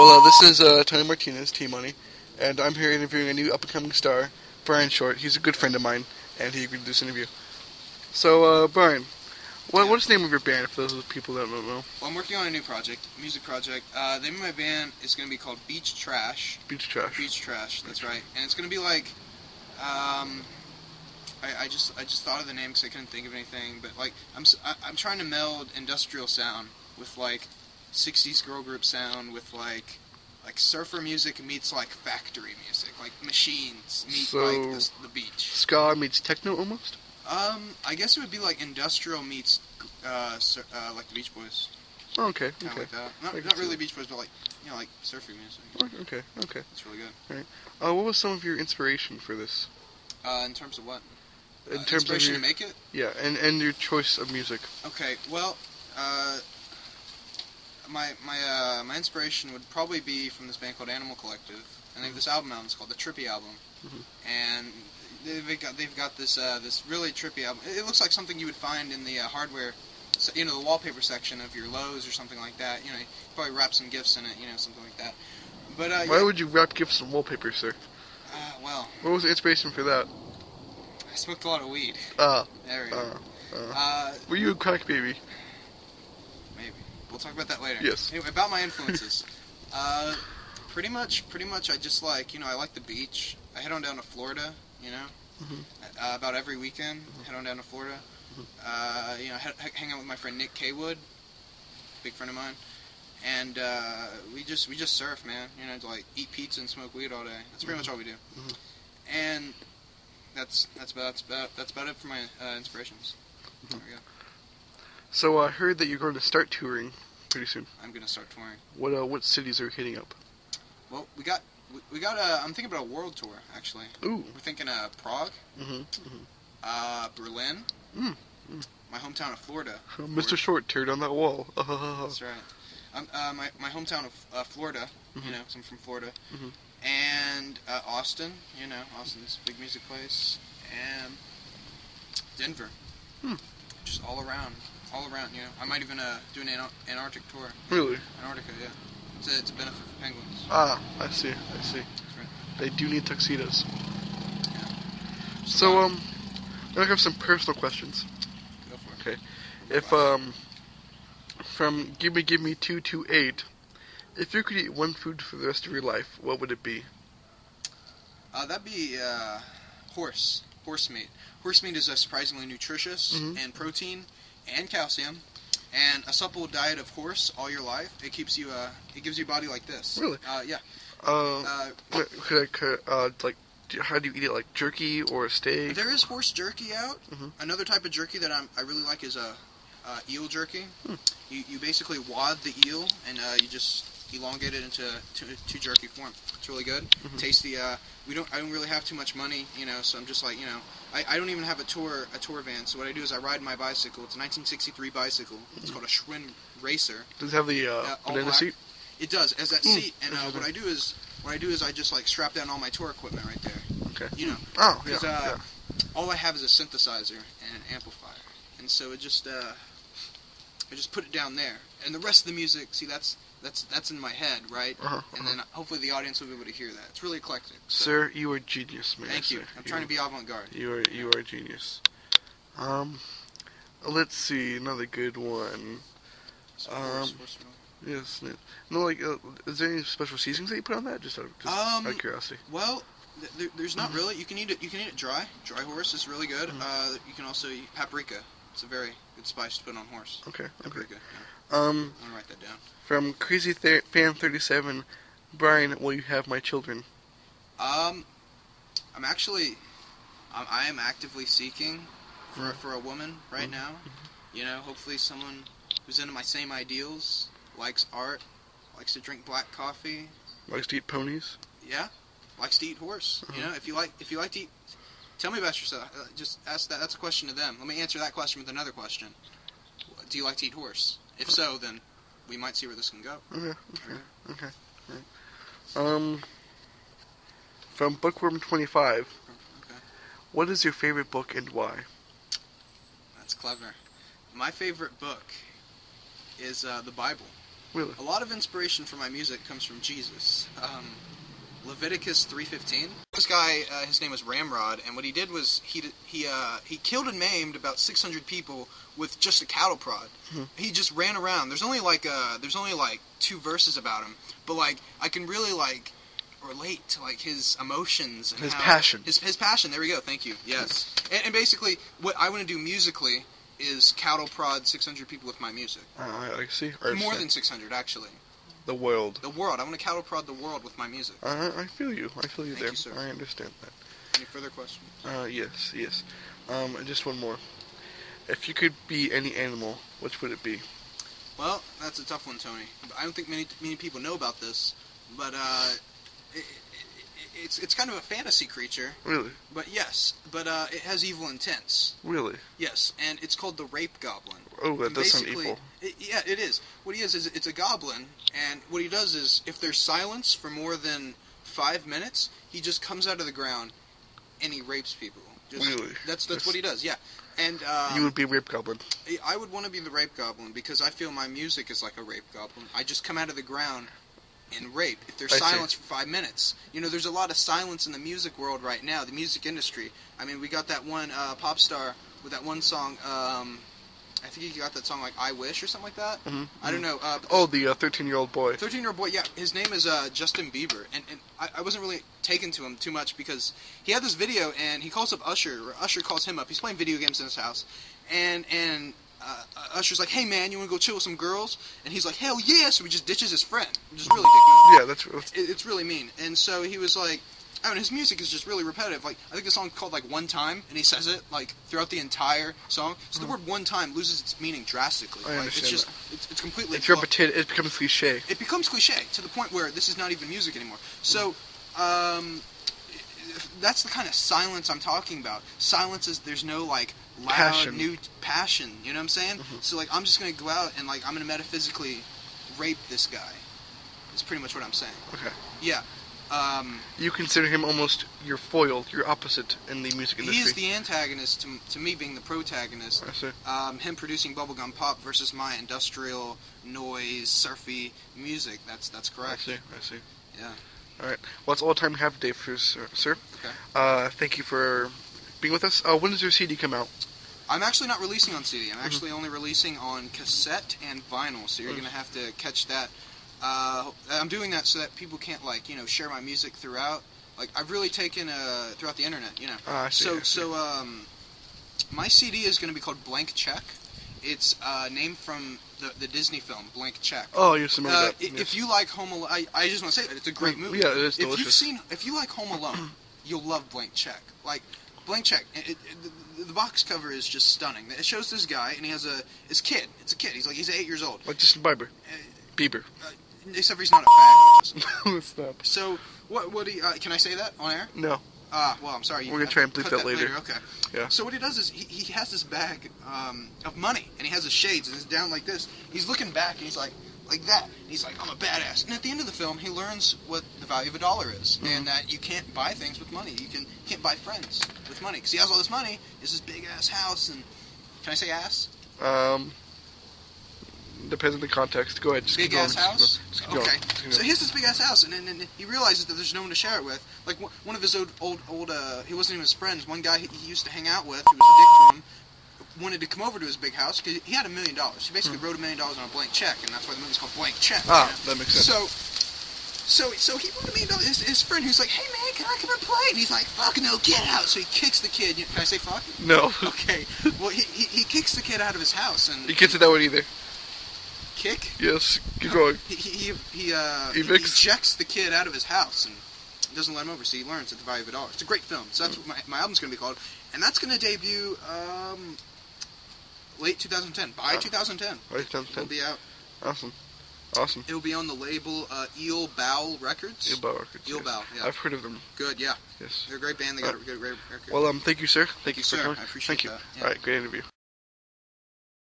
Well, this is Tony Martinez, T-Money, and I'm here interviewing a new up-and-coming star, Brian Short. He's a good friend of mine, and he agreed to this interview. So, Brian, what's the name of your band for those people that don't know? Well, I'm working on a new project, music project. The name of my band is going to be called Beach Trash. Beach Trash. Beach Trash, that's right. And it's going to be like, I just thought of the name because I couldn't think of anything, but like I'm trying to meld industrial sound with like 60s girl group sound with like surfer music meets like factory music, like machines meet like the beach. Ska meets techno almost? I guess it would be like industrial meets like the Beach Boys. Oh, okay. Kind of like that. Not really Beach Boys, but like like surfy music. Okay. It's really good. All right. What was some of your inspiration for this? In terms of what? In terms inspiration of to make it? Yeah, and your choice of music. Okay. Well, my inspiration would probably be from this band called Animal Collective, and they have this album out. It's called the Trippy album, and they've got this this really trippy album. It looks like something you would find in the hardware, the wallpaper section of your Lowe's or something like that. You probably wrap some gifts in it, something like that. But why would you wrap gifts in wallpaper, sir? Well, what was the inspiration for that? I smoked a lot of weed. There we go. Were you a crack baby? Maybe. We'll talk about that later. Yes. Anyway, about my influences. Pretty much, I just like, I like the beach. I head on down to Florida, about every weekend. Head on down to Florida. Hang out with my friend Nick Kaywood, big friend of mine. And we just surf, man. Like eat pizza and smoke weed all day. That's pretty much all we do. And that's about it for my inspirations. There we go. So I heard that you're going to start touring pretty soon. I'm going to start touring. What cities are you hitting up? Well, we got I'm thinking about a world tour actually. Ooh. We're thinking Prague. Berlin. My hometown of Florida. Mr. Short, tear down that wall. That's right. My hometown of Florida. 'Cause I'm from Florida. And Austin. Austin's a big music place. And Denver. Just all around. I might even do an Antarctic tour. Really? Antarctica, yeah. It's a benefit for penguins. Ah, I see. That's right. They do need tuxedos. Yeah. So, I have some personal questions. Go for it. Okay. If, from Give Me 2 to 8, if you could eat one food for the rest of your life, what would it be? That'd be horse meat. Horse meat is surprisingly nutritious and protein and calcium, and a supple diet of horse all your life. It gives you a body like this. Really? Yeah. How do you eat it? Like jerky or a steak? There is horse jerky out. Another type of jerky that I really like is eel jerky. You basically wad the eel and you just elongate it into jerky form. It's really good. Tasty. I don't really have too much money, so I'm just like, I don't even have a tour van. So what I do is I ride my bicycle. It's a 1963 bicycle. It's called a Schwinn Racer. Does it have the banana seat? It does. It has that seat. And what I do is I just like strap down all my tour equipment right there. Okay. Oh, yeah. All I have is a synthesizer and an amplifier, and so I just put it down there, and the rest of the music, see, that's in my head, right? And then hopefully the audience will be able to hear that. It's really eclectic. So. Sir, you are genius, man. Thank you. I'm trying to be avant-garde. You are a genius. Let's see, another good one. Yes. No, is there any special seasonings that you put on that? Just out of curiosity. Well, there's not really. You can eat it dry. Dry horse is really good. You can also eat paprika. It's a very good spice to put on horse. Okay. Paprika. Yeah. I'm gonna write that down. From Crazy Fan 37, Brian, will you have my children? I am actively seeking for a woman right now. Hopefully someone who's into my same ideals, likes art, likes to drink black coffee, likes to eat ponies. Yeah, likes to eat horse. If you like to eat, tell me about yourself. Just ask that. That's a question to them. Let me answer that question with another question. Do you like to eat horse? If so, then we might see where this can go. Okay. Right. From Bookworm 25. Okay. What is your favorite book and why? That's clever. My favorite book is the Bible. Really? A lot of inspiration for my music comes from Jesus. Leviticus 3:15. This guy, his name was Ramrod, and what he did was he killed and maimed about 600 people with just a cattle prod. Mm-hmm. He just ran around. There's only like 2 verses about him, but like I can really like relate to like his emotions and his how, passion. His passion. There we go. Thank you. Yes. And basically, what I want to do musically is cattle prod 600 people with my music. I see. More than 600, actually. The world. The world. I want to cattle prod the world with my music. I feel you. I feel you Thank there. you, sir. I understand that. Any further questions? Yes. Just one more. If you could be any animal, which would it be? Well, that's a tough one, Tony. I don't think many people know about this, but it's kind of a fantasy creature. Really? But yes, it has evil intents. Really? Yes, and it's called the Rape Goblin. Oh, that does sound Basically, evil. Yeah, it is. What he is it's a goblin, and what he does is, if there's silence for more than 5 minutes, he just comes out of the ground and he rapes people. Really? That's what he does. Yeah, and you would be a rape goblin. I would want to be the rape goblin because I feel my music is like a rape goblin. I just come out of the ground and rape. If there's silence for 5 minutes, there's a lot of silence in the music world right now. The music industry. I mean, we got that one pop star with that one song. I think he got that song like "I Wish" or something like that. Mm-hmm. I don't know. The 13-year-old boy. 13-year-old boy. Yeah, his name is Justin Bieber, and I wasn't really taken to him too much because he had this video and he calls up Usher. Or Usher calls him up. He's playing video games in his house, and Usher's like, "Hey man, you want to go chill with some girls?" And he's like, "Hell yeah!" So he just ditches his friend, which is really dick move. Yeah, it's really mean. And so he was like, I mean, his music is just really repetitive. Like, I think the song's called like "One Time," and he says it like throughout the entire song. So the word "one time" loses its meaning drastically. I understand it's just it's completely. It's repetitive. It becomes cliche. It becomes cliche to the point where this is not even music anymore. So, that's the kind of silence I'm talking about. Silence is there's no like loud new passion. You know what I'm saying? Mm-hmm. So like I'm just gonna go out and like I'm gonna metaphysically rape this guy. That's pretty much what I'm saying. Okay. Yeah. You consider him almost your foil, your opposite in the music industry. He is the antagonist to me being the protagonist. I see. Him producing bubblegum pop versus my industrial noise, surfy music. That's correct. I see. Yeah. All right. Well, that's all the time we have today, sir. Okay. Thank you for being with us. When does your CD come out? I'm actually not releasing on CD. I'm actually only releasing on cassette and vinyl. So you're gonna have to catch that. I'm doing that so that people can't share my music throughout. Like I've really taken throughout the internet, I see, So my CD is going to be called Blank Check. It's named from the Disney film Blank Check. Oh, yes, I remember that. If Yes. you like Home Alone, I just want to say that it's a great movie. Yeah, it is delicious. If you like Home Alone, you'll love Blank Check. Like Blank Check, the box cover is just stunning. It shows this guy and he has his kid. It's a kid. He's 8 years old. Like Justin Bieber. Except for he's not a fag. No, stop. So, what can I say that on air? No. Well, I'm sorry. We're going to try and bleep that later. Okay. Yeah. So what he does is he has this bag of money, and he has his shades, and it's down like this. He's looking back, and he's like that. And he's like, I'm a badass. And at the end of the film, he learns what the value of $1 is, and that you can't buy things with money. You can't buy friends with money, because he has all this money. He has this big-ass house, and... Can I say ass? Depends on the context. Go ahead. Just big ass house? Just keep going. Okay. So he has this big ass house, and then he realizes that there's no one to share it with. Like one of his old he wasn't even his friends. One guy he used to hang out with, who was a dick to him, wanted to come over to his big house because he had $1 million. He basically wrote $1 million on a blank check, and that's why the movie's called Blank Check. Ah, that makes sense. So he wrote $1 million. His friend, who's like, "Hey man, can I come and play?" And he's like, "Fuck no, get out!" So he kicks the kid. Can I say fuck? No. Okay. Well, he kicks the kid out of his house, and You can't say that word either. kick. Yes, keep going. He Evicts? ejects the kid out of his house and doesn't let him over, so he learns at the value of $1. It's a great film. So that's what my album's going to be called, and that's going to debut late 2010. By 2010, Late 2010. it'll be out. Awesome. It'll be on the label Eel Bow Records. Eel Bow Records. Eel yes. Bow, yeah. I've heard of them. Good, yeah. Yes. They're a great band. They got a great record. Well, thank you, sir. Thank you, for sir. coming. I appreciate Thank you. that. Yeah. All right, great interview.